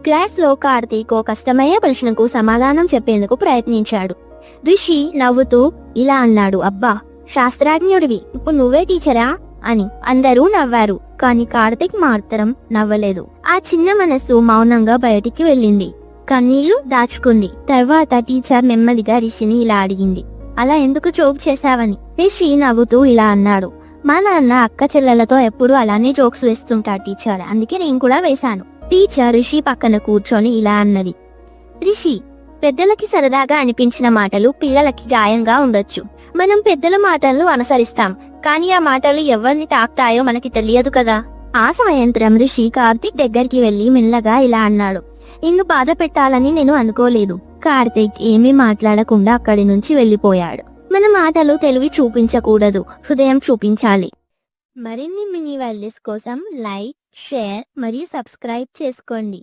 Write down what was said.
క్లాస్లో కార్తీక్ ఓ కష్టమయ్యే ప్రశ్నకు సమాధానం చెప్పేందుకు ప్రయత్నించాడు. రిషి నవ్వుతూ ఇలా అన్నాడు, అబ్బా శాస్త్రజ్ఞుడివి, ఇప్పుడు నువ్వే టీచరా అని. అందరూ నవ్వారు, కానీ కార్తీక్ మాత్రం నవ్వలేదు. ఆ చిన్న మనసు మౌనంగా బయటికి వెళ్ళింది, కన్నీళ్లు దాచుకుంది. తర్వాత టీచర్ నెమ్మదిగా రిషిని ఇలా అడిగింది, అలా ఎందుకు జోక్ చేశావని. రిషి నవ్వుతూ ఇలా అన్నాడు, మా నాన్న అక్క చెల్లెలతో ఎప్పుడు అలానే జోక్స్ వేస్తుంటాడు టీచర్, అందుకే నేను కూడా వేశాను. టీచర్ రిషి పక్కన కూర్చొని ఇలా అన్నది, రిషి, పెద్దలకి సరదాగా అనిపించిన మాటలు పిల్లలకి గాయంగా ఉండొచ్చు. మనం పెద్దల మాటలను అనుసరిస్తాం, కానీ ఆ మాటలు ఎవరిని తాకుతాయో మనకి తెలియదు కదా. ఆ సాయంత్రం రిషి కార్తీక్ దగ్గరికి వెళ్లి మెల్లగా ఇలా అన్నాడు, నిన్ను బాధ పెట్టాలని నేను అనుకోలేదు. కార్తీక్ ఏమీ మాట్లాడకుండా అక్కడి నుంచి వెళ్లిపోయాడు. మన మాటలు తెలివి చూపించకూడదు, హృదయం చూపించాలి. మరిన్ని మినీ వాల్యూస్ కోసం లైక్, షేర్ మరియు సబ్స్క్రైబ్ చేసుకోండి.